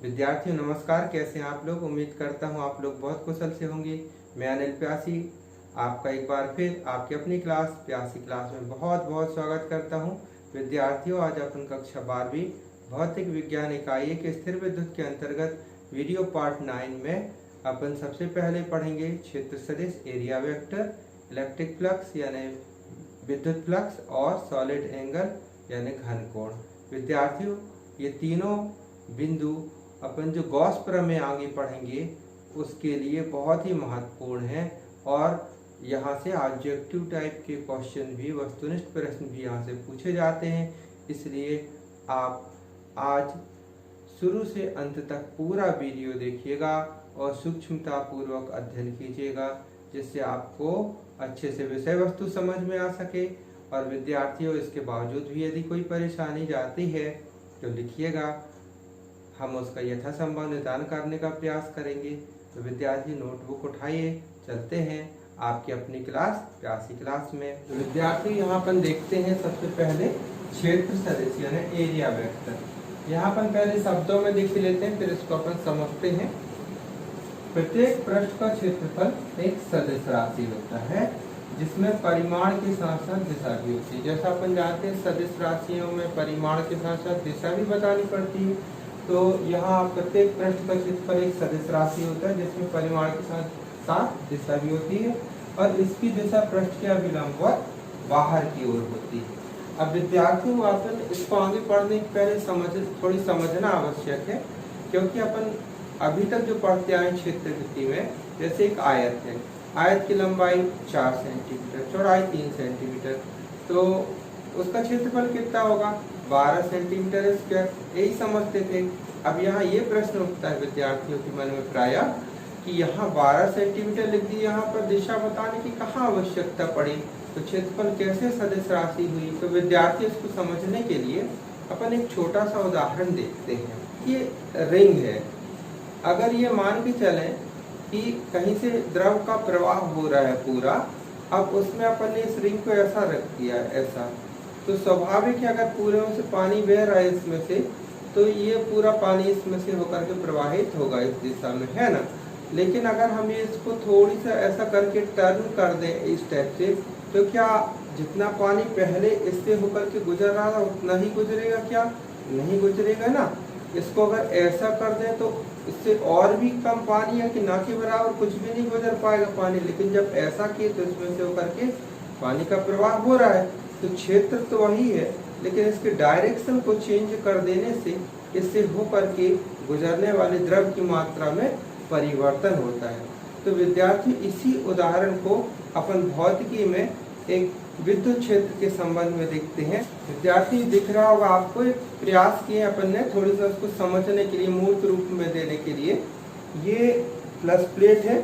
विद्यार्थियों नमस्कार, कैसे हैं आप लोग। उम्मीद करता हूं आप लोग बहुत कुशल से होंगे। मैं अनिल प्यासी आपका एक बार फिर आपकी अपनी क्लास प्यासी क्लास में बहुत बहुत स्वागत करता हूं। विद्यार्थियों, आज अपन कक्षा 12वीं भौतिक विज्ञान इकाई के स्थिर विद्युत के अंतर्गत वीडियो पार्ट 9 में अपन सबसे पहले पढ़ेंगे क्षेत्र सदिश, एरिया वेक्टर, इलेक्ट्रिक फ्लक्स यानी विद्युत फ्लक्स और सॉलिड एंगल यानी घन कोण। विद्यार्थियों, ये तीनों बिंदु अपन जो गॉस प्रमेय आगे पढ़ेंगे उसके लिए बहुत ही महत्वपूर्ण है और यहाँ से ऑब्जेक्टिव टाइप के क्वेश्चन भी, वस्तुनिष्ठ प्रश्न भी यहाँ से पूछे जाते हैं। इसलिए आप आज शुरू से अंत तक पूरा वीडियो देखिएगा और सूक्ष्मता पूर्वक अध्ययन कीजिएगा, जिससे आपको अच्छे से विषय वस्तु समझ में आ सके। और विद्यार्थियों, इसके बावजूद भी यदि कोई परेशानी जाती है तो लिखिएगा, हम उसका यथासंभव निदान करने का प्रयास करेंगे। तो विद्यार्थी नोटबुक उठाइए, चलते हैं आपकी अपनी क्लास प्यासी क्लास में। तो विद्यार्थी यहाँ पर देखते हैं सबसे पहले क्षेत्र सदिश यानी एरिया वेक्टर। यहाँ पर पहले शब्दों में देख लेते हैं, फिर इसको अपन समझते हैं। प्रत्येक पृष्ठ का क्षेत्रफल एक सदिश राशि होता है जिसमें परिमाण के साथ साथ दिशा भी होती है। जैसा अपन जानते हैं सदिश राशियों में परिमाण के साथ साथ दिशा भी बतानी पड़ती है। तो यहाँ प्रत्येक पृष्ठ का क्षेत्रफल एक सदिश राशि होता है जिसमें परिमाण के साथ साथ दिशा भी होती है और इसकी दिशा पृष्ठ के अभिलंबवत बाहर की ओर होती है। अब विद्यार्थियों, अपन इसको आगे पढ़ने के पहले थोड़ी समझना आवश्यक है, क्योंकि अपन अभी तक जो पढ़ते आए क्षेत्र वृत्ति में, जैसे एक आयत है, आयत की लंबाई 4 सेंटीमीटर, चौड़ाई 3 सेंटीमीटर, तो उसका क्षेत्रफल कितना होगा 12 सेंटीमीटर स्क्वायर, यही समझते थे। अब यहाँ ये प्रश्न उठता है विद्यार्थियों के मन में प्रायः कि यहाँ 12 सेंटीमीटर लिख दी, यहाँ पर दिशा बताने की कहाँ आवश्यकता पड़ी, तो क्षेत्रफल कैसे सदिश राशि हुई। तो विद्यार्थी इसको समझने के लिए अपन एक छोटा सा उदाहरण देखते हैं। ये रिंग है, अगर ये मान के चलें कि कहीं से द्रव का प्रवाह हो रहा है पूरा, अब उसमें अपन ने इस रिंग को ऐसा रख दिया ऐसा, तो स्वाभाविक है अगर पूरे में से पानी बह रहा है इसमें से, तो ये पूरा पानी इसमें से होकर के प्रवाहित होगा इस दिशा में, है ना। लेकिन अगर हम ये इसको थोड़ी सा ऐसा करके टर्न कर दें इस टाइप से, तो क्या जितना पानी पहले इससे होकर के गुजर रहा था उतना ही गुजरेगा? क्या नहीं गुजरेगा ना। इसको अगर ऐसा कर दें तो इससे और भी कम पानी है कि ना के बराबर कुछ भी नहीं गुजर पाएगा पानी। लेकिन जब ऐसा किए तो इसमें से होकर के पानी का प्रवाह हो रहा है, तो क्षेत्र तो वही है, लेकिन इसके डायरेक्शन को चेंज कर देने से इससे होकर के गुजरने वाले द्रव की मात्रा में परिवर्तन होता है। तो विद्यार्थी, इसी उदाहरण को अपन भौतिकी में एक विद्युत क्षेत्र के संबंध में देखते हैं। विद्यार्थी, दिख रहा होगा आपको, एक प्रयास किए अपन ने थोड़ी सा उसको समझने के लिए, मूर्त रूप में देने के लिए। ये प्लस प्लेट है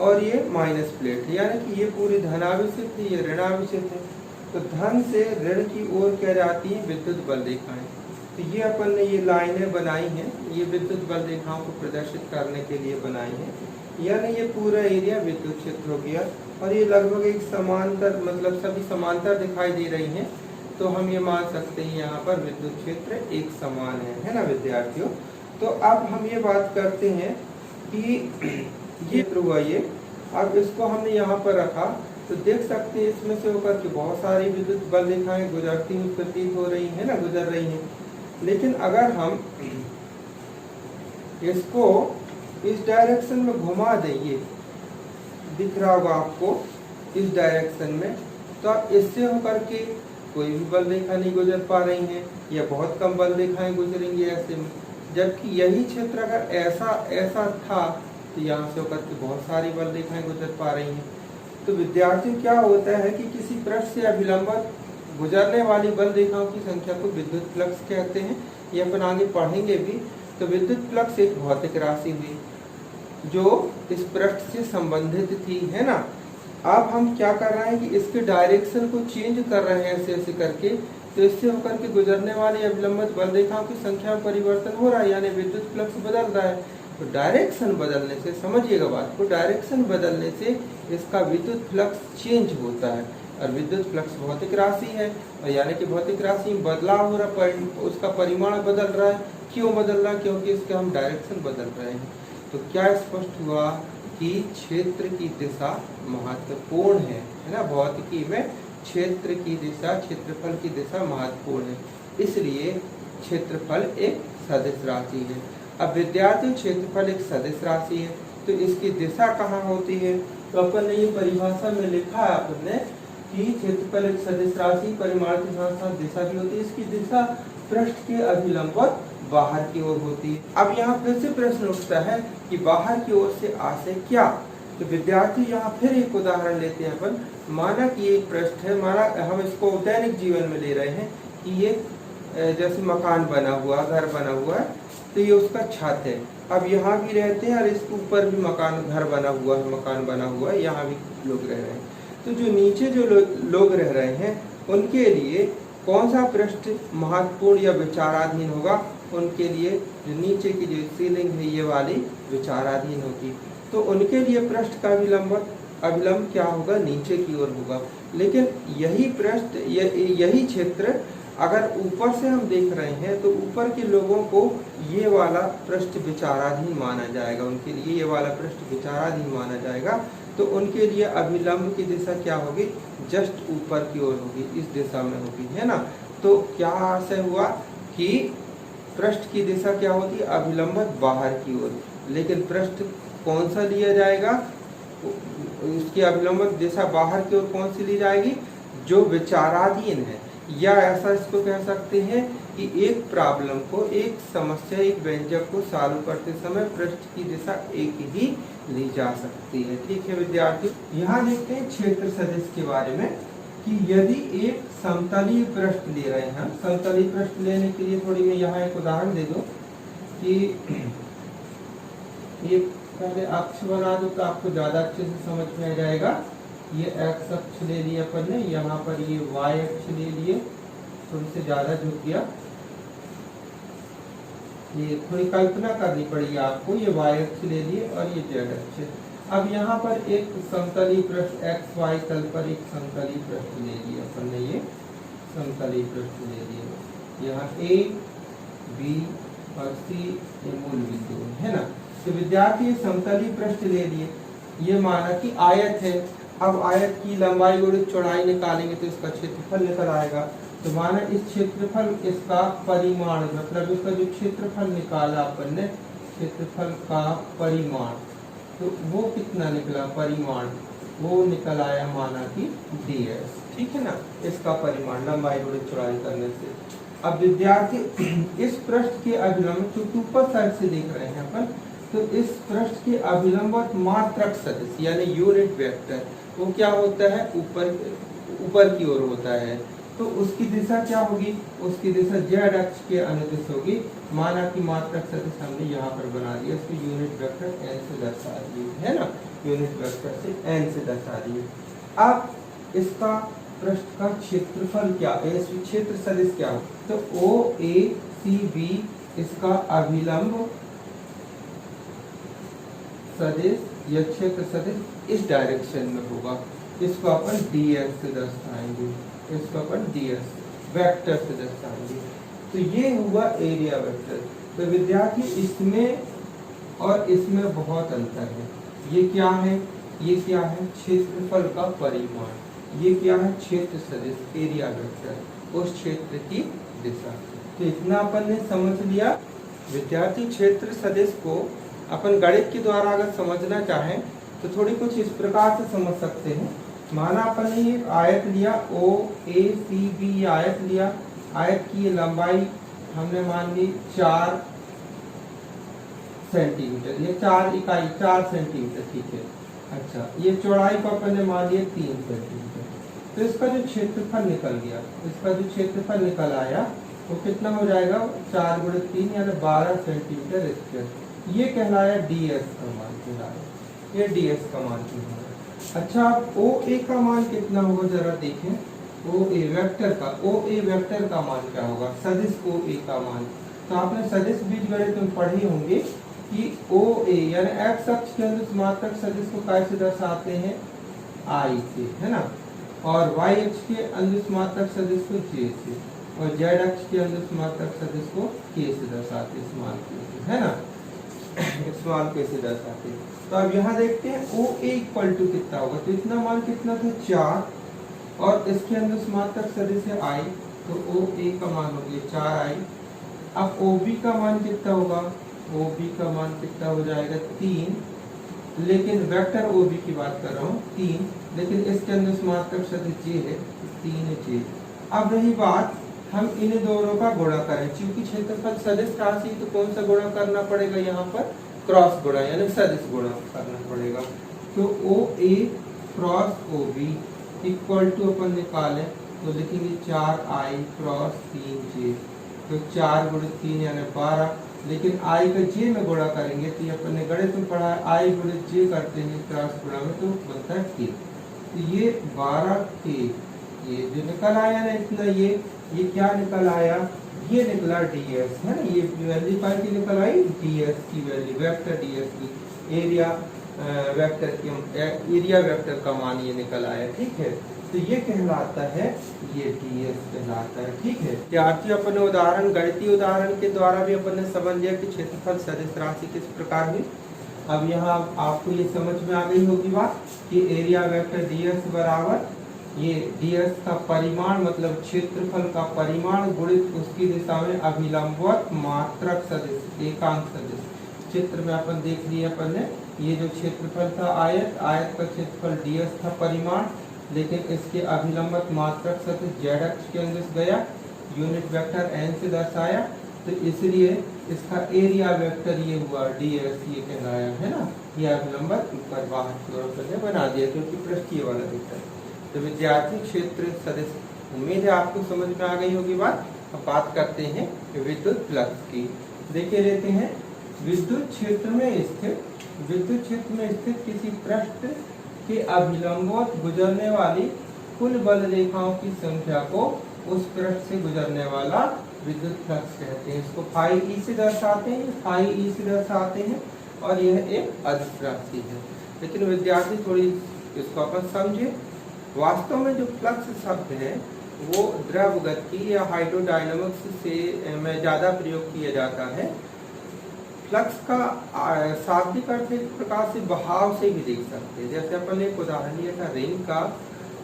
और ये माइनस प्लेट है, यानी कि ये पूरी धनावेशित है, ये ऋणावेशित है। तो धन से ऋण की ओर क्या जाती है विद्युत बल रेखाएं। तो ये अपन ने ये लाइनें बनाई हैं, ये विद्युत बल रेखाओं को प्रदर्शित करने के लिए बनाई हैं, यानी ये पूरा एरिया विद्युत क्षेत्र हो गया। और ये लगभग एक समांतर, मतलब सभी समांतर दिखाई दे रही हैं, तो हम ये मान सकते हैं यहाँ पर विद्युत क्षेत्र एक समान है ना विद्यार्थियों। तो अब हम ये बात करते हैं कि ये हुआ ये, अब इसको हमने यहाँ पर रखा तो देख सकते हैं इसमें से होकर के बहुत सारी विद्युत बल रेखाएं गुजरती हुई प्रतीत हो रही है ना, गुजर रही हैं। लेकिन अगर हम इसको इस डायरेक्शन में घुमा दें, ये दिख रहा होगा आपको इस डायरेक्शन में, तो आप इससे होकर के कोई भी बल रेखा नहीं गुजर पा रही हैं, या बहुत कम बल रेखाएं गुजरेंगी ऐसे में। जबकि यही क्षेत्र अगर ऐसा था तो यहाँ से होकर के बहुत सारी बल रेखाएं गुजर पा रही हैं। तो विद्यार्थी, क्या होता है कि किसी पृष्ठ से अभिलंबत गुजरने वाली बल रेखाओं की संख्या को विद्युत फ्लक्स कहते हैं। ये अपन आगे पढ़ेंगे भी। तो विद्युत फ्लक्स एक भौतिक राशि हुई जो इस पृष्ठ से संबंधित थी, है ना। अब हम क्या कर रहे हैं कि इसके डायरेक्शन को चेंज कर रहे हैं ऐसे ऐसे करके, तो इससे होकर के गुजरने वाली अभिलंबित बल रेखाओं की संख्या में परिवर्तन हो रहा है, यानी विद्युत फ्लक्स बदल रहा है। तो डायरेक्शन बदलने से, समझिएगा बात को, डायरेक्शन बदलने से इसका विद्युत फ्लक्स चेंज होता है। और विद्युत फ्लक्स भौतिक राशि है, और यानी कि भौतिक राशि में बदलाव हो रहा है, उसका परिमाण बदल रहा है, क्यों बदलना, क्योंकि इसके हम डायरेक्शन बदल रहे हैं। तो क्या स्पष्ट हुआ कि क्षेत्र की दिशा महत्वपूर्ण है ना। भौतिकी में क्षेत्र की दिशा, क्षेत्रफल की दिशा महत्वपूर्ण है, इसलिए क्षेत्रफल एक सदिश राशि है। अब विद्यार्थी क्षेत्रफल एक सदिश राशि है तो इसकी दिशा कहाँ होती है। तो अपन ने ये परिभाषा में लिखा है आपने कि क्षेत्रफल एक सदिश राशि, परिमाण के साथ साथ दिशा भी होती है। इसकी दिशा पृष्ठ के अभिलंबवत बाहर की ओर होती है। अब यहाँ फिर से प्रश्न उठता है कि बाहर की ओर से आशय क्या। तो विद्यार्थी यहाँ फिर एक उदाहरण लेते हैं अपन। माना कि एक पृष्ठ है, माना हम इसको दैनिक जीवन में ले रहे हैं कि ये जैसे मकान बना हुआ, घर बना हुआ है, तो ये उसका छत है। अब यहाँ भी रहते हैं और इसके ऊपर भी मकान, घर बना हुआ है, मकान बना हुआ है, यहाँ भी लोग रह रहे हैं। तो जो नीचे जो लोग रह रहे हैं उनके लिए कौन सा पृष्ठ महत्वपूर्ण या विचाराधीन होगा। उनके लिए जो नीचे की जो सीलिंग है ये वाली विचाराधीन होगी। तो उनके लिए पृष्ठ का अभिलंब क्या होगा, नीचे की ओर होगा। लेकिन यही पृष्ठ, यही क्षेत्र अगर ऊपर से हम देख रहे हैं तो ऊपर के लोगों को ये वाला पृष्ठ विचाराधीन माना जाएगा, उनके लिए ये वाला पृष्ठ विचाराधीन माना जाएगा। तो उनके लिए अभिलंब की दिशा क्या होगी, जस्ट ऊपर की ओर होगी, इस दिशा में होगी, है ना। तो क्या आशय हुआ कि पृष्ठ की दिशा क्या होती है, अभिलंबत बाहर की ओर। लेकिन पृष्ठ कौन सा लिया जाएगा, उसकी अभिलंबत दिशा बाहर की ओर कौन सी ली जाएगी, जो विचाराधीन है। या ऐसा इसको कह सकते हैं कि एक प्रॉब्लम को, एक समस्या, एक व्यंजक को सॉल्व करते समय पृष्ठ की दिशा एक ही ली जा सकती है। ठीक है विद्यार्थी, यहाँ देखते हैं क्षेत्र सदिश के बारे में कि यदि एक समतलीय पृष्ठ ले रहे हैं। समतलीय पृष्ठ लेने के लिए थोड़ी मैं यहाँ एक उदाहरण दे दूं कि एक पहले अक्ष बना दो तो आपको ज्यादा अच्छे से समझ में आ जाएगा। ये एक्स अक्ष ले लिया अपन ने, यहाँ पर ये वाई अक्ष ले लिए, तुमसे ज्यादा झुक गया, ये थोड़ी कल्पना करनी पड़ेगी आपको। ये वाई अक्ष ले लिए और ये जेड अक्ष। अब यहाँ पर एक समतलीय पृष्ठ एक्स वाई तल पर एक समतलीय पृष्ठ ले लिया अपन ने, ये समतलीय पृष्ठ ले लिए। यहाँ ए बी और सी ये मूल बिंदु है ना। तो विद्यार्थी समतलीय पृष्ठ ले लिए, ये माना कि आयत है। अब आयत की लंबाई और चौड़ाई निकालेंगे तो इसका क्षेत्रफल निकल आएगा। तो माना इस क्षेत्रफल, इसका परिमाण, मतलब इसका जो क्षेत्रफल निकाला अपन ने, क्षेत्रफल का परिमाण, तो वो कितना निकला, परिमाण वो निकल आया माना कि ds। ठीक है ना, इसका परिमाण लंबाई और चौड़ाई करने से। अब विद्यार्थी इस पृष्ठ के अभिलंब, चूंकि ऊपर साइड से देख रहे हैं अपन, तो इस पृष्ठ के अभिलंबवत मात्रक सदिश यानी यूनिट वेक्टर वो क्या होता है, ऊपर की ओर होता है। तो उसकी दिशा क्या होगी, उसकी दिशा जेड अक्ष के अनुदिश होगी। माना कि मात्रक सदिश हमने यहाँ पर बना दिया, इसको यूनिट वेक्टर n से दर्शा दिए, है ना, यूनिट वेक्टर से n से दर्शा दिए। अब इसका पृष्ठ का क्षेत्रफल क्या, क्षेत्र सदिश क्या हो, तो OACB इसका अभिलंब सदिश या क्षेत्र सदिश इस डायरेक्शन में होगा। इसको अपन ds से दर्शाएंगे, इसको अपन ds वेक्टर से दर्शाएंगे। तो ये हुआ एरिया वेक्टर। तो विद्यार्थी इसमें और इसमें बहुत अंतर है। ये क्या है, ये क्या है, क्षेत्रफल का परिमाण। ये क्या है, क्षेत्र सदिश एरिया वेक्टर, उस क्षेत्र की दिशा। तो इतना अपन ने समझ लिया। विद्यार्थी क्षेत्र सदिश को अपन गणित के द्वारा अगर समझना चाहें तो थोड़ी कुछ इस प्रकार से समझ सकते हैं। माना अपन ने एक आयत लिया, OACB आयत लिया, आयत की लंबाई हमने मान ली 4 सेंटीमीटर, ये 4 इकाई 4 सेंटीमीटर, ठीक है। अच्छा, ये चौड़ाई को अपन ने मान लिया 3 सेंटीमीटर। तो इसका जो क्षेत्रफल निकल गया, इसका जो क्षेत्रफल निकल आया वो कितना हो जाएगा, 4 × 3 यानी 12 सेंटीमीटर स्क्वायर। ये कहलाया ds का मान कहलाया, ये ds का मान कहलाया। अच्छा, अब OA का मान कितना होगा जरा देखें। OA वेक्टर का, OA वेक्टर का मान क्या होगा, सदिश OA का मान। तो आपने सदिश बीजगणित में पढ़े होंगे कि OA यानी x अक्ष के अनुदिश मात्रक सदिश को कैसे दर्शाते हैं, I से, है ना। और y अक्ष के अनुस्मात्रक सदिश को j से और z अक्ष के अनुस्मात्रक सदिश को k से दर्शाते स्मॉल k से, है ना। स्मॉल k से दर्शाते। तो अब यहाँ देखते हैं OA इक्वल टू कितना होगा, तो इतना मान कितना था 4 और इसके अनुस्मात्रक सदिश है I, तो OA का मान हो गया 4I। अब OB का मान कितना होगा, OB का मान कितना हो जाएगा 3, लेकिन वेक्टर OB की बात कर रहा हूँ 3, लेकिन इसके अनुस्मात्रक सदिश j है 3j। अब रही बात हम इन दोनों का गुणा करें, क्योंकि क्षेत्रफल सदिश राशि तो कौन सा गुणा करना पड़ेगा, यहाँ पर क्रॉस गुणा यानी सदिश गुणा करना पड़ेगा। तो OA cross OB equal to अपन निकालें तो लिखेंगे 4I क्रॉस 3j, तो 4 गुणित 3 यानी 12, लेकिन I का j में गुणा करेंगे तो ये अपन ने गणित में पढ़ा है I गुणित j करते हैं क्रॉस गुणा में तो बनता है k। तो ये 12k, ये जो निकल आया ना इतना, ये क्या निकल आया, ये निकला ds, है ना। ये वैल्यू का की निकल आई ds की वैल्यू, वेक्टर ds की एरिया वेक्टर की एरिया वेक्टर का मान ये निकल आया, ठीक है। तो ये कहलाता है, ये ds कहलाता है, ठीक है। विद्यार्थी अपन ने उदाहरण, गणितीय उदाहरण के द्वारा भी अपन ने समझ लिया कि क्षेत्रफल सदिश राशि किस प्रकार हुई। अब यहाँ आपको ये समझ में आ गई होगी बात कि एरिया वेक्टर ds बराबर ये ds का परिमाण मतलब क्षेत्रफल का परिमाण गुणित उसकी दिशा में अभिलंबवत मात्रक सदिश एकांक सदिश। चित्र में अपन देख लिए अपन ने, ये जो क्षेत्रफल था आयत, आयत का क्षेत्रफल ds था परिमाण, लेकिन इसके अभिलंबवत मात्रक सदिश z अक्ष के अंदर गया, यूनिट वेक्टर n से दर्शाया, तो इसलिए इसका एरिया वेक्टर ये हुआ ds, ये कहलाया, है ना। ये अभिलंबवत ऊपर बाहर की ओर अपन ने बना दिया क्योंकि पृष्ठीय वाला दिखता है। तो विद्यार्थी क्षेत्र सदिश, उम्मीद है आपको समझ में आ गई होगी बात। अब बात करते हैं विद्युत फ्लक्स की। देखिए लेते हैं विद्युत क्षेत्र में स्थित किसी पृष्ठ के अभिलंबवत गुजरने वाली कुल बल रेखाओं की संख्या को उस पृष्ठ से गुजरने वाला विद्युत फ्लक्स कहते हैं। इसको फाई ई से दर्शाते हैं, और यह एक अदिश राशि है। लेकिन विद्यार्थी थोड़ी इसको अपन समझे, वास्तव में जो फ्लक्स शब्द है वो द्रव गति या हाइड्रोडायनामिक्स से में ज्यादा प्रयोग किया जाता है। फ्लक्स का शाब्दिक अर्थ एक प्रकार से बहाव से भी देख सकते हैं। जैसे अपन ने एक उदाहरण लिया था रिंग का,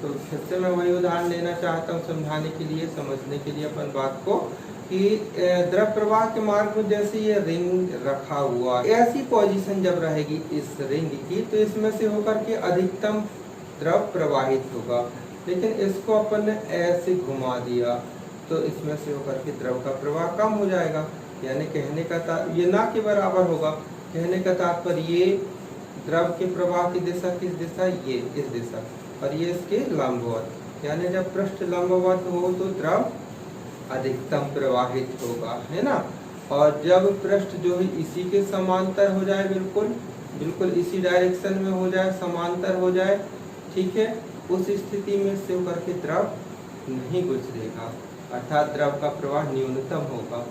तो फिर से मैं वही उदाहरण लेना चाहता हूँ समझाने के लिए, समझने के लिए अपन बात को, कि द्रव प्रवाह के मार्ग में जैसे ये रिंग रखा हुआ, ऐसी पोजीशन जब रहेगी इस रिंग की, तो इसमें से होकर के अधिकतम द्रव प्रवाहित होगा। लेकिन इसको अपन ने ऐसे घुमा दिया तो इसमें से होकर के द्रव का प्रवाह कम हो जाएगा, यानी कहने का ये ना के बराबर होगा। कहने का तात्पर्य ये द्रव के प्रवाह की दिशा किस दिशा, ये इस दिशा, और ये इसके लंबवत, यानी जब पृष्ठ लंबवत हो तो द्रव अधिकतम प्रवाहित होगा, है ना। और जब पृष्ठ जो है इसी के समांतर हो जाए, बिल्कुल इसी डायरेक्शन में हो जाए, समांतर हो जाए, ठीक है, उस स्थिति में से होकर के द्रव नहीं गुजरेगा, अर्थात द्रव का प्रवाह न्यूनतम होगा।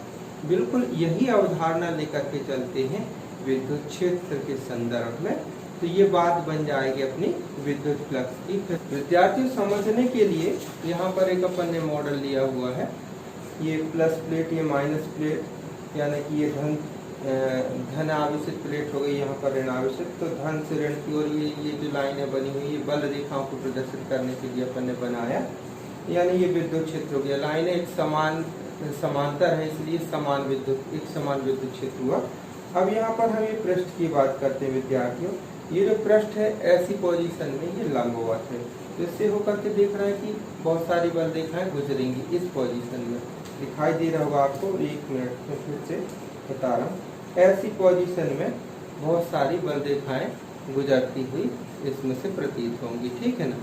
बिल्कुल यही अवधारणा लेकर के चलते हैं विद्युत क्षेत्र के संदर्भ में, तो ये बात बन जाएगी अपनी विद्युत फ्लक्स की। विद्यार्थियों समझने के लिए यहाँ पर एक अपन ने मॉडल लिया हुआ है, ये प्लस प्लेट, ये माइनस प्लेट, यानी कि ये धन आवेशित प्लेट हो गई, यहाँ पर ऋण आवेशित, तो धन से ऋण की ओर ये जो लाइनें बनी हुई है बल रेखाओं को प्रदर्शित करने के लिए अपन ने बनाया, यानी ये विद्युत क्षेत्र हो गया। लाइनें एक समांतर है, इसलिए एक समान विद्युत क्षेत्र हुआ। अब यहाँ पर हम ये पृष्ठ की बात करते हैं विद्यार्थियों, ये जो पृष्ठ है ऐसी पोजीशन में ये लंबवत है, तो इससे होकर के देख रहे हैं कि बहुत सारी बल रेखाएं गुजरेंगी इस पोजीशन में, दिखाई दे रहा होगा आपको, 1 मिनट में फिर से बता रहा हूँ। ऐसी पोजीशन में बहुत सारी बल रेखाएं गुजरती हुई इसमें से प्रतीत होंगी, ठीक है ना,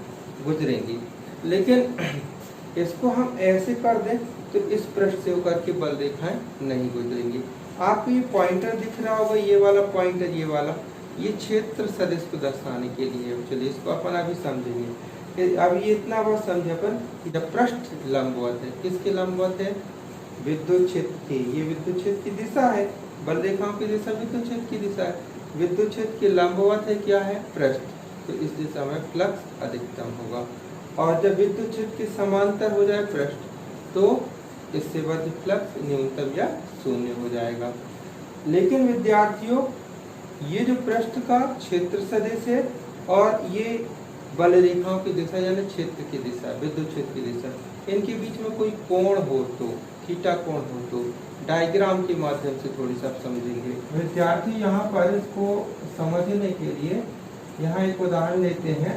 गुजरेंगी। लेकिन इसको हम ऐसे कर दें तो इस पृष्ठ से होकर के बल रेखाएं नहीं गुजरेंगी। आपको ये पॉइंटर दिख रहा होगा, ये वाला पॉइंटर, ये वाला, ये क्षेत्र सदिश को दर्शाने के लिए। चलिए इसको अपन अभी समझेंगे। अब ये इतना बहुत समझे अपन कि जब पृष्ठ लंबवत है, किसके लंबवत है, विद्युत क्षेत्र की, ये विद्युत क्षेत्र की दिशा है, बल रेखाओं की दिशा विद्युत क्षेत्र की दिशा है, विद्युत क्षेत्र के लंबवत है क्या है, पृष्ठ, तो इस दिशा में फ्लक्स अधिकतम होगा। और जब विद्युत क्षेत्र के समांतर हो जाए पृष्ठ तो इससे बद्ध फ्लक्स न्यूनतम या शून्य हो जाएगा। लेकिन विद्यार्थियों, ये जो पृष्ठ का क्षेत्र सदिश है और ये बल रेखाओं की दिशा यानी क्षेत्र की दिशा, विद्युत क्षेत्र की दिशा, इनके बीच में कोई कोण हो तो, थीटा कोण हो तो डायग्राम के माध्यम से थोड़ी सा समझेंगे। विद्यार्थी यहाँ पर इसको समझने के लिए यहाँ एक उदाहरण लेते हैं।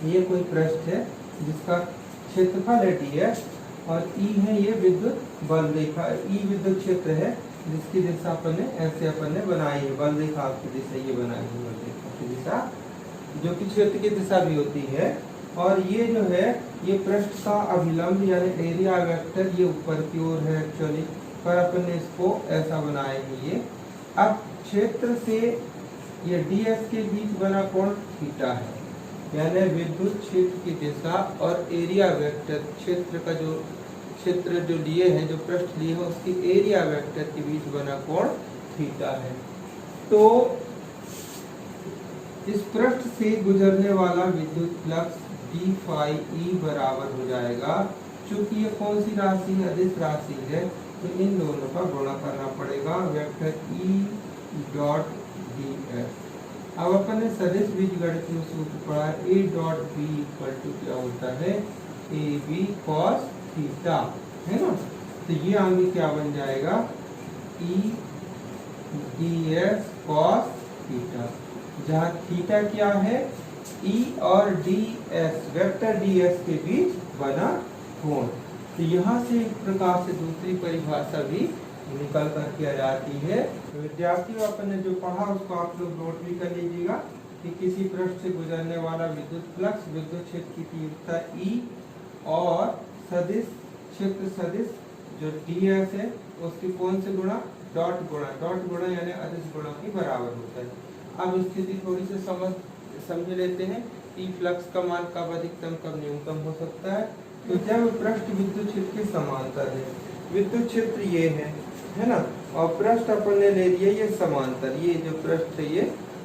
ये कोई पृष्ठ है जिसका क्षेत्रफल है ds और E है ये विद्युत बल रेखा, E विद्युत क्षेत्र है जिसकी दिशा अपन ने ऐसे अपन ने बनाई है, बल रेखा की दिशा ये बनाई है, बल रेखा की दिशा जो कि क्षेत्र की दिशा भी होती है। और ये जो है ये पृष्ठ का अभिलंब यानी एरिया वेक्टर ये ऊपर की ओर है एक्चुअली, पर अपन ने इसको ऐसा बनाया है ये। अब क्षेत्र से ये ds के बीच बना कोण थीटा है, यानी विद्युत क्षेत्र की दिशा और एरिया वेक्टर क्षेत्र का जो क्षेत्र जो लिए है, जो पृष्ठ लिए है उसकी एरिया वेक्टर के बीच बना कोण थीटा है। तो इस पृष्ठ से गुजरने वाला विद्युत फ्लक्स d फाई E बराबर हो जाएगा, चूंकि ये कौन सी राशि है, अदिश राशि है, तो इन दोनों का गुणा करना पड़ेगा वेक्टर E डॉट ds। अब अपन ने सदिश बीजगणित में सूत्र पढ़ा A dot B equal to क्या होता है, AB cos थीटा, है ना। तो ये आगे क्या बन जाएगा, E ds cos थीटा, जहाँ थीटा क्या है, E और ds वेक्टर ds के बीच बना कोण। तो यहाँ से एक प्रकार से दूसरी परिभाषा भी निकल कर के आ जाती है। तो विद्यार्थियों, अपन ने जो पढ़ा उसको आप लोग नोट भी कर लीजिएगा कि किसी पृष्ठ से गुजरने वाला विद्युत फ्लक्स विद्युत क्षेत्र की तीव्रता E और सदिश क्षेत्र सदिश जो ds है उसके कोण से गुणा डॉट गुणा यानी अदिश गुणा के बराबर होता है। अब स्थिति थोड़ी सी समझ लेते हैं कि फ्लक्स का मान कब अधिकतम कब न्यूनतम हो सकता है। तो जब पृष्ठ विद्युत क्षेत्र के समांतर है, विद्युत क्षेत्र ये है ना, और पृष्ठ अपन ने ले लिया ये समांतर, ये जो पृष्ठ है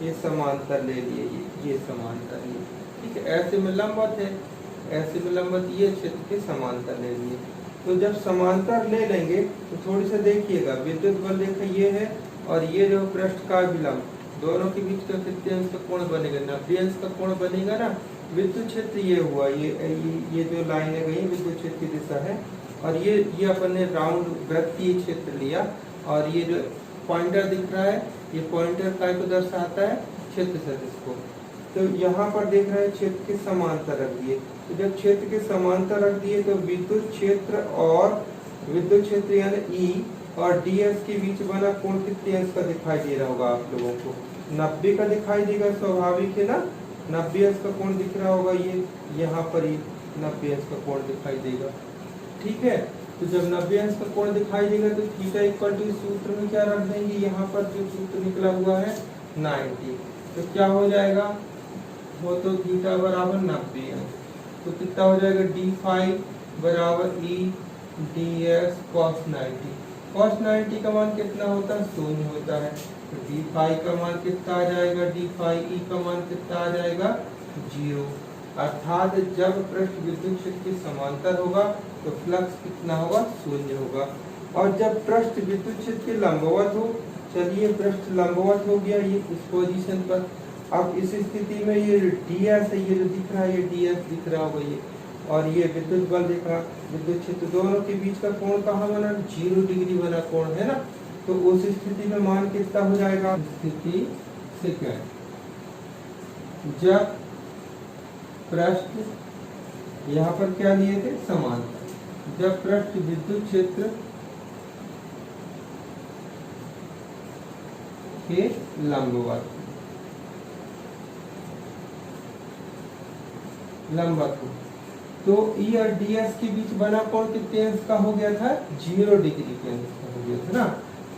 ये समांतर ले लिए, ये समांतर ये, ठीक है। ऐसे में लंबवत है, ऐसे में लंबवत ये क्षेत्र के समांतर ले लिए। तो जब समांतर ले लेंगे तो थोड़ी सा देखिएगा, विद्युत बल रेखा ये है और ये जो पृष्ठ का विलंब, दोनों के बीच का कितने अंश का कोण बनेगा, 90 अंश का कोण बनेगा ना। विद्युत क्षेत्र ये हुआ, ये जो लाइनें गई विद्युत क्षेत्र की दिशा है, और ये अपन ने राउंड वृत्तीय क्षेत्र लिया, और ये जो पॉइंटर दिख रहा है ये पॉइंटर काय को दर्शाता है, क्षेत्र सदिश को। तो यहाँ पर देख रहे हैं क्षेत्र के समांतर रख दिए। तो जब क्षेत्र के समांतर रख दिए तो विद्युत क्षेत्र और विद्युत क्षेत्र यानी E और ds के बीच बना कोण कितने अंश का दिखाई दे रहा होगा आप लोगों को, 90 का दिखाई देगा, स्वाभाविक है ना। 90 अंश का कोण दिख रहा होगा, ये यहाँ पर ही 90 अंश का कोण दिखाई देगा, ठीक है। तो जब 90 अंश का कोण दिखाई देगा तो थीटा इक्वल टू सूत्र में क्या रख देंगे, यहाँ पर जो सूत्र निकला हुआ है 90, तो क्या हो जाएगा, वो तो थीटा बराबर 90 अंश, तो कितना हो जाएगा, d फाई बराबर E ds cos 90। cos 90 का मान कितना होता है, शून्य होता है। तो d फाई का मान कितना आ जाएगा, d फाई E का मान कितना आ जाएगा, 0। अर्थात जब पृष्ठ विद्युत क्षेत्र के समांतर होगा तो फ्लक्स कितना होगा, शून्य होगा। और जब पृष्ठ विद्युत क्षेत्र के लंबवत हो, चलिए पृष्ठ लंबवत हो गया ये इस पोजीशन पर, अब इस स्थिति में ये ds है, ये जो दिख रहा है ये ds दिख रहा होगा ये, और ये विद्युत बल रेखा विद्युत क्षेत्र दोनों के बीच का कोण कहाँ बना, 0 डिग्री बना कोण है ना। तो उस स्थिति में मान कितना हो जाएगा, स्थिति सेकंड, जब पृष्ठ यहाँ पर क्या लिए थे, समांतर, जब पृष्ठ विद्युत क्षेत्र के लंबवत हो, तो E और ds के बीच बना कोण कितने अंश का हो गया था, 0 डिग्री के अंश का हो गया था ना।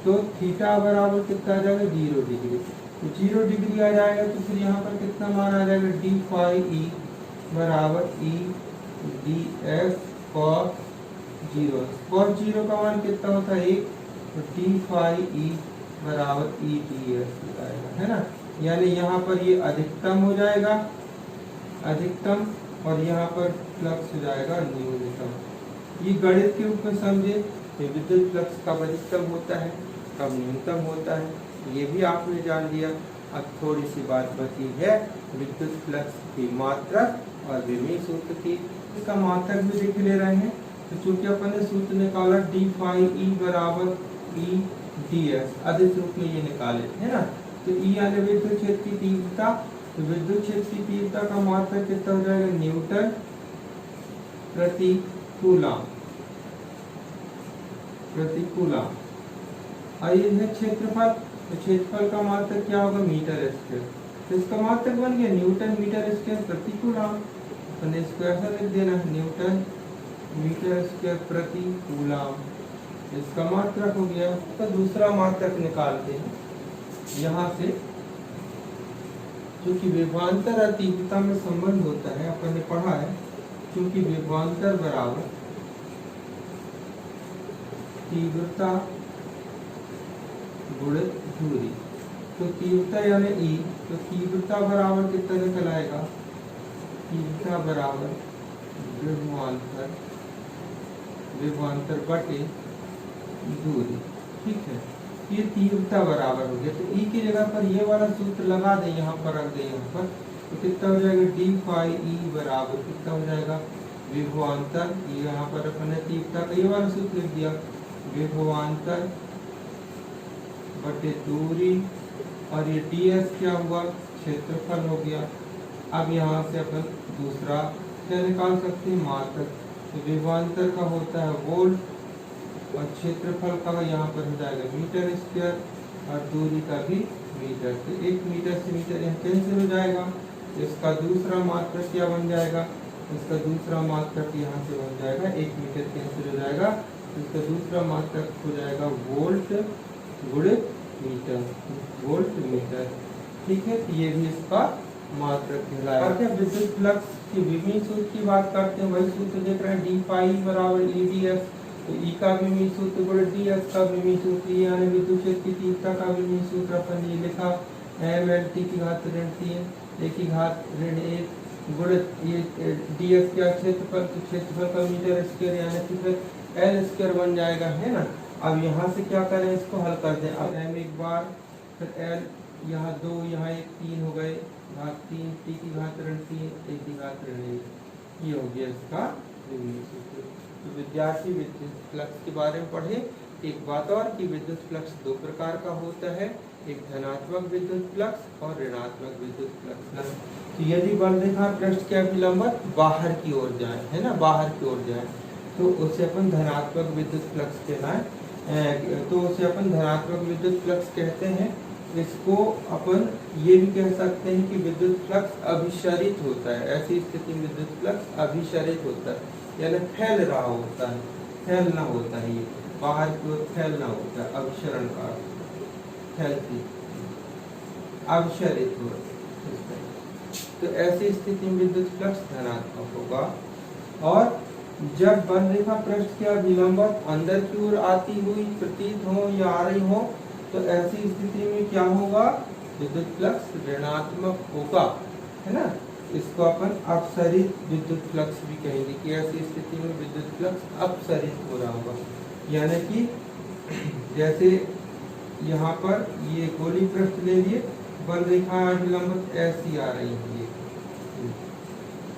तो थीटा बराबर कितना आ जाएगा, 0 डिग्री। तो 0 डिग्री आ जाएगा तो फिर यहाँ पर कितना मान आ जाएगा, d फाई E बराबर E ds cos 0। cos 0 का मान कितना होता है, 1, तो d फाई E बराबर E ds आएगा, है ना। यानी यहाँ पर ये अधिकतम हो जाएगा, अधिकतम और यहाँ पर फ्लक्स हो जाएगा न्यूनतम। ये गणित के रूप में समझे कि विद्युत फ्लक्स कब अधिकतम होता है, कब न्यूनतम होता है, ये भी आपने जान लिया। अब थोड़ी सी बात बची है विद्युत फ्लक्स की मात्रक और विमीय सूत्र की। इसका मात्रक भी देख ले रहे हैं। तो चूंकि अपन ने सूत्र निकाला डी फाई ई बराबर ई डी एस, अधिक रूप में ये निकाले है ना। तो ई यानी विद्युत क्षेत्र की तीव्रता, तो विद्युत क्षेत्र की तीव्रता का मात्रक कितना हो जाएगा, न्यूटन प्रति कूलम। आइए है क्षेत्रफल, तो क्षेत्रफल का मात्रक क्या होगा, मीटर स्क्वायर। तो इसका मात्रक बन गया न्यूटन मीटर स्क्वायर प्रति कूलम। अपन इसको ऐसा लिख देना, न्यूटन मीटर स्क्वायर प्रति कूलम, इसका मात्रक हो गया। तो दूसरा मात्रक निकालते हैं यहाँ से। क्योंकि विभवांतर और तीव्रता में संबंध होता है, अपन ने पढ़ा है, क्योंकि विभवांतर बराबर तीव्रता गुणित दूरी। तो तीव्रता यानी ई, तो तीव्रता बराबर कितना निकल आएगा, तीव्रता बराबर विभवांतर बटे दूरी। ठीक है, ये तीव्रता बराबर हो गया। तो ई की जगह पर ये वाला सूत्र लगा दें, यहाँ पर रख दें यहाँ पर। तो कितना हो जाएगा, डी फाई ई बराबर कितना हो जाएगा, विभवांतर, ये यहाँ पर अपने तीव्रता का ये वाला सूत्र लिख दिया, विभवांतर बटे दूरी, और ये डी एस क्या हुआ, क्षेत्रफल हो गया। अब यहाँ से अपन दूसरा क्या निकाल सकते हैं, मात्रक। तो विभवांतर का होता है वोल्ट और क्षेत्रफल का यहाँ पर हो जाएगा मीटर स्क्वायर और दूरी का भी मीटर। तो 1 मीटर से मीटर यहाँ कैंसिल हो जाएगा। इसका दूसरा मात्रक क्या बन जाएगा, इसका दूसरा मात्रक यहाँ से बन जाएगा, 1 मीटर कैंसिल हो जाएगा। इसका दूसरा मात्रक हो जाएगा वोल्ट गुणित मीटर, वोल्ट मीटर। ठीक है, तो ये भी इसका मात्रक कहलाएगा। विद्युत फ्लक्स की विमीय सूत्र की बात करते हैं, वही सूत्र देख रहे हैं, डी फाई बराबर ई डी एस। तो ई का विमीय सूत्र गुणित डी एस का विमीय सूत्र, यानी विद्युत क्षेत्र की तीव्रता का विमीय सूत्र अपन ये लिखा, एम एल टी की घात ऋण 3 एक की घात ऋण 1 गुणित ये डी एस क्या क्षेत्रफल, तो क्षेत्रफल का मीटर स्क्वायर यानी कि फिर एल स्क्वायर बन जाएगा, है ना। अब यहाँ से क्या करें, इसको हल कर दें। अब एम एक बार, फिर एल यहाँ 2, यहाँ 1, 3 हो गए, घात 3 टी की घात ऋण 3 एक की घात ऋण 1, ये हो गया इसका विमीय सूत्र। तो विद्यार्थी विद्युत फ्लक्स के बारे में पढ़े। एक बात और कि विद्युत फ्लक्स 2 प्रकार का होता है, एक धनात्मक विद्युत फ्लक्स और ऋणात्मक विद्युत फ्लक्स। तो यदि बल रेखा पृष्ठ के अभिलंबत बाहर की ओर जाए, है ना, बाहर की ओर जाए, तो उसे अपन धनात्मक विद्युत फ्लक्स कहलाए, तो उसे अपन धनात्मक विद्युत फ्लक्स कहते हैं। इसको अपन ये भी कह सकते हैं कि विद्युत फ्लक्स अभिसरित होता है। ऐसी स्थिति में विद्युत फ्लक्स अभिसरित होता है, यानी फैल रहा होता है, फैलना होता है, ये बाहर की ओर फैलना होता है, अभिसरण का फैलती, अभिसरित हो। तो ऐसी स्थिति में विद्युत फ्लक्स धनात्मक होगा। और जब बल रेखा पृष्ठ के अभिलंबत अंदर की ओर आती हुई प्रतीत हो या आ रही हो, तो ऐसी स्थिति में क्या होगा, विद्युत फ्लक्स ऋणात्मक होगा, है ना। इसको अपन अपसरित विद्युत फ्लक्स भी कहेंगे कि ऐसी स्थिति में विद्युत फ्लक्स अपसरित हो रहा होगा। यानी कि जैसे यहाँ पर ये गोली पृष्ठ ले लिए, बल रेखा अभिलंबत ऐसी आ रही है,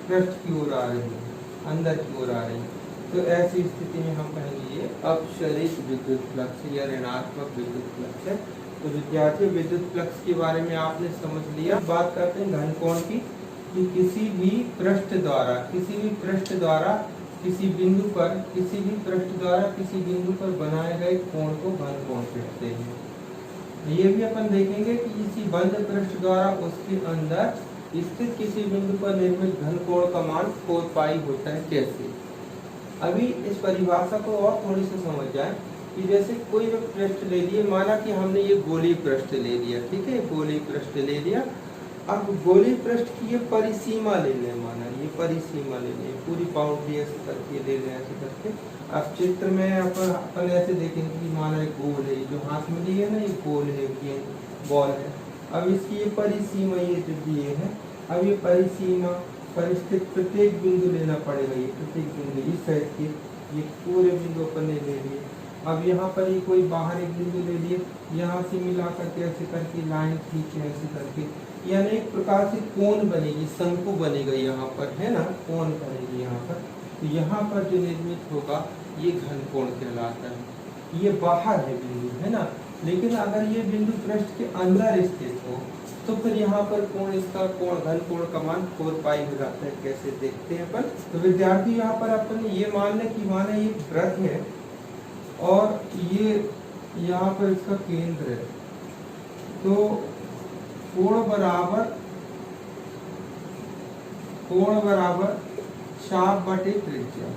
पृष्ठ की ओर आ रही है, अंदर की ओर आ रही है, तो ऐसी स्थिति में हम कहेंगे ये अपसरित विद्युत फ्लक्स या ऋणात्मक विद्युत फ्लक्स है। तो विद्यार्थी विद्युत फ्लक्स के बारे में आपने समझ लिया। बात करते हैं घन कोण की, कि किसी भी पृष्ठ द्वारा किसी बिंदु पर बनाए गए कोण को घन कोण कहते हैं। ये भी अपन देखेंगे कि किसी बंद पृष्ठ द्वारा उसके अंदर स्थित किसी बिंदु पर निर्मित घन कोण का मान 4 पाई होता है। कैसे, अभी इस परिभाषा को और थोड़ी सी समझ जाए कि जैसे कोई भी पृष्ठ ले लिए, माना कि हमने ये गोलीय पृष्ठ ले लिया, ठीक है, गोलीय पृष्ठ ले लिया। अब गोलीय पृष्ठ की ये परिसीमा ले लें, माना ये परिसीमा ले लें, पूरी बाउंड्री ऐसे करके ले लें, ऐसे करके। अब चित्र में अपन ऐसे देखेंगे कि माना एक गोल है, जो हाथ में लिए ना, ये गोल है, ये बॉल है। अब इसकी ये परिसीमा ये जो दिए है, अब ये परिसीमा पर स्थित प्रत्येक बिंदु लेना पड़ेगा। ये प्रत्येक बिंदु इस साइड के ये पूरे बिंदु अपन ने ले लिए। अब यहाँ पर ही कोई बाहर एक बिंदु ले लिए, यहाँ से मिला करके ऐसे करके लाइन खींचे ऐसे करके, यानी एक प्रकार से कोण बनेगी, शंकु बनेगा यहाँ पर, है ना, कोण बनेगी यहाँ पर। तो यहाँ पर जो निर्मित होगा ये घनकोण कहलाता है। ये बाहर है बिंदु, है ना, लेकिन अगर ये बिंदु पृष्ठ के अंदर स्थित हो तो फिर यहाँ पर कोण, इसका कोण, घनकोण का मान 4 पाई हो जाता है। कैसे देखते हैं अपन। तो विद्यार्थी यहाँ पर अपन ये मान लें कि माने ये वृत्त है और ये यहाँ पर इसका केंद्र है, तो कोण बराबर चाप बटे त्रिज्या,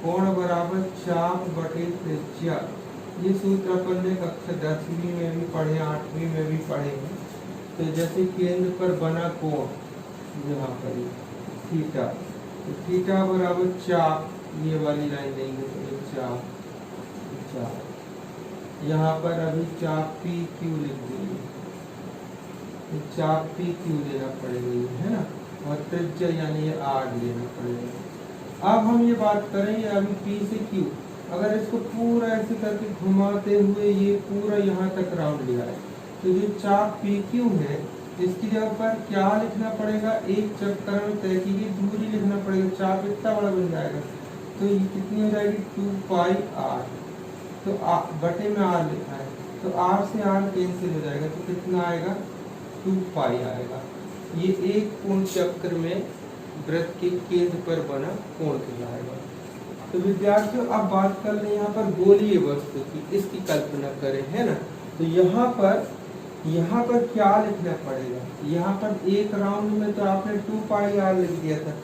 कोण बराबर चाप बटे त्रिज्या। ये सूत्र अपन ने कक्षा 10वीं में भी पढ़े, 8वीं में भी पढ़े हैं। तो जैसे केंद्र पर बना कोण यहाँ पर थीटा, तो थीटा बराबर चाप, ये वाली लाइन देंगे तो चाप, यहाँ पर अभी चाप पी क्यू लिख देंगे, चाप पी क्यू लेना पड़ेगा, है ना, और त्रिज्या यानी ये आर लेना पड़ेगा। अब हम ये बात करेंगे अभी पी से क्यू, अगर इसको पूरा ऐसे करके घुमाते हुए ये पूरा यहाँ तक राउंड लिया है, तो जो चाप पी क्यू है इसकी जगह पर क्या लिखना पड़ेगा, एक चक्कर में तय की गई दूरी लिखना पड़ेगा। चाप इतना बड़ा बन जाएगा तो ये कितनी हो जाएगी 2 पाई आर, तो बटे में आर लिखा है, तो आर से आर कैंसिल हो जाएगा, तो कितना आएगा 2 पाई आएगा। ये एक पूर्ण चक्र में वृत्त के केंद्र पर बना कोण कहलाएगा। तो विद्यार्थियों अब बात कर लें यहाँ पर गोलीय वस्तु की, इसकी कल्पना करें, है ना। तो यहाँ पर क्या लिखना पड़ेगा, यहाँ पर एक राउंड में तो आपने 2 पाई आर लिख दिया था,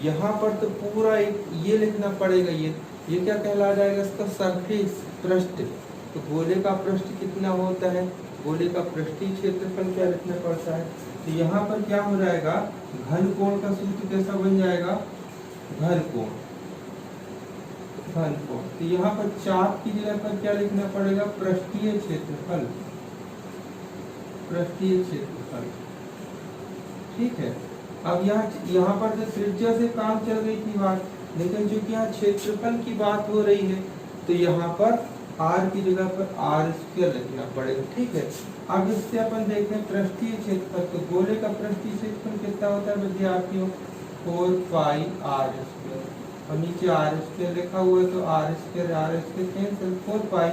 यहाँ पर तो पूरा एक ये लिखना पड़ेगा। ये क्या कहला जाएगा, इसका सरफेस, पृष्ठ। तो गोले का पृष्ठ कितना होता है, गोले का पृष्ठीय क्षेत्रफल क्या लिखना पड़ता है। तो यहाँ पर क्या हो जाएगा, घनकोण का सूत्र कैसा बन जाएगा, घनकोण। तो यहाँ पर चाप की जगह पर क्या लिखना पड़ेगा, पृष्ठीय क्षेत्रफल, पृष्ठीय क्षेत्रफल, ठीक है। अब यहाँ पर तो त्रिज्या से काम चल रही थी बात, लेकिन चूंकि यहाँ क्षेत्रफल की बात हो रही है तो यहाँ पर r की जगह पर r² लिखना पड़ेगा, ठीक है। अब इससे अपन देखें पृष्ठीय क्षेत्रफल, तो गोले का पृष्ठीय क्षेत्रफल कितना होता है विद्यार्थियों, 4 पाई r², और नीचे r² लिखा हुआ है तो r² कैंसिल, 4 पाई।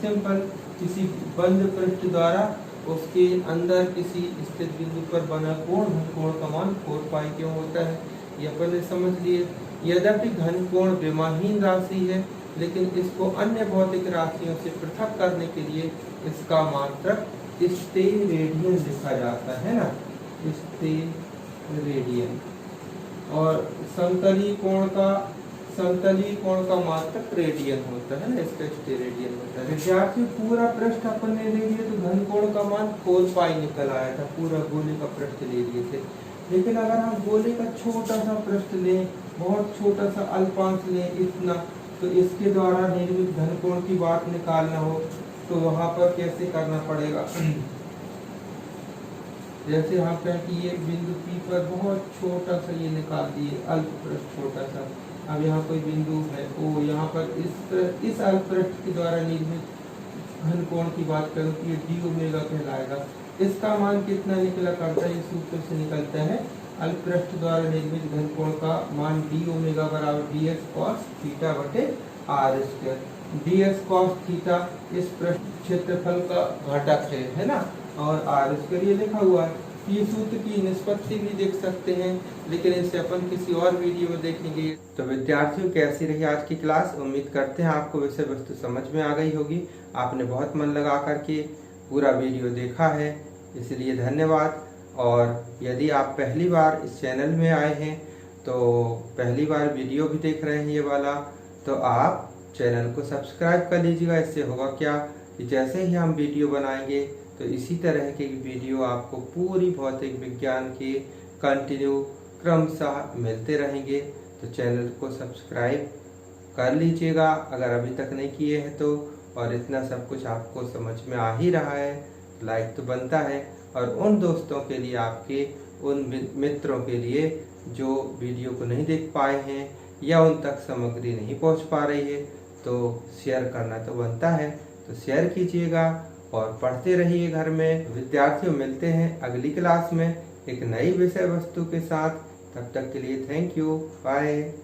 सिंपल, किसी बंद पृष्ठ द्वारा उसके अंदर किसी स्थित बिंदु पर बना कोण, घनकोण का मान 4 पाई क्यों होता है, ये अपन ने समझ लिए। यद्यपि घनकोण विमाहीन राशि है, लेकिन इसको अन्य भौतिक राशियों से पृथक करने के लिए इसका मात्रक स्टेरेडियन लिखा जाता है ना, स्टेरेडियन। और समतलीय कोण का मात्रक रेडियन होता है ना, इसका स्टेरेडियन होता है। विद्यार्थी पूरा पृष्ठ अपन ने ले लिया तो घनकोण का मान 4 पाई निकल आया था, पूरा गोले का पृष्ठ ले लिए थे। लेकिन अगर हम गोले का छोटा सा पृष्ठ लें, बहुत छोटा सा अल्पांश लें, इतना, तो इसके द्वारा निर्मित घनकोण की बात निकालना हो तो वहां पर कैसे करना पड़ेगा। जैसे हम कहें कि ये बिंदु P पर बहुत छोटा सा ये निकाल दिए अल्प पृष्ठ छोटा सा, अब यहाँ कोई बिंदु है ओ, यहाँ पर इस अल्प पृष्ठ के द्वारा निर्मित घनकोण की बात करूँ तो ये d ओमेगा कहलाएगा। इसका मान कितना निकला करता है, ये सूत्र से निकलता है, अल्प पृष्ठ द्वारा निर्मित घनकोण का मान d ओमेगा बराबर dx cos थीटा बटे r²। dx cos थीटा इस पृष्ठ क्षेत्रफल का घटक है ना, और r² ये लिखा हुआ है। ये सूत्र की निष्पत्ति भी देख सकते हैं, लेकिन इसे अपन किसी और वीडियो में देखेंगे। तो विद्यार्थियों कैसी रही आज की क्लास, उम्मीद करते हैं आपको विषय वस्तु समझ में आ गई होगी। आपने बहुत मन लगा करके पूरा वीडियो देखा है, इसलिए धन्यवाद। और यदि आप पहली बार इस चैनल में आए हैं, तो पहली बार वीडियो भी देख रहे हैं ये वाला, तो आप चैनल को सब्सक्राइब कर लीजिएगा। इससे होगा क्या कि जैसे ही हम वीडियो बनाएंगे तो इसी तरह के वीडियो आपको पूरी भौतिक विज्ञान के कंटिन्यू क्रमशः मिलते रहेंगे। तो चैनल को सब्सक्राइब कर लीजिएगा अगर अभी तक नहीं किए हैं तो। और इतना सब कुछ आपको समझ में आ ही रहा है, लाइक तो बनता है। और उन दोस्तों के लिए, आपके उन मित्रों के लिए जो वीडियो को नहीं देख पाए हैं या उन तक सामग्री नहीं पहुंच पा रही है, तो शेयर करना तो बनता है। तो शेयर कीजिएगा और पढ़ते रहिए घर में। विद्यार्थियों, मिलते हैं अगली क्लास में एक नई विषय वस्तु के साथ। तब तक के लिए थैंक यू, बाय।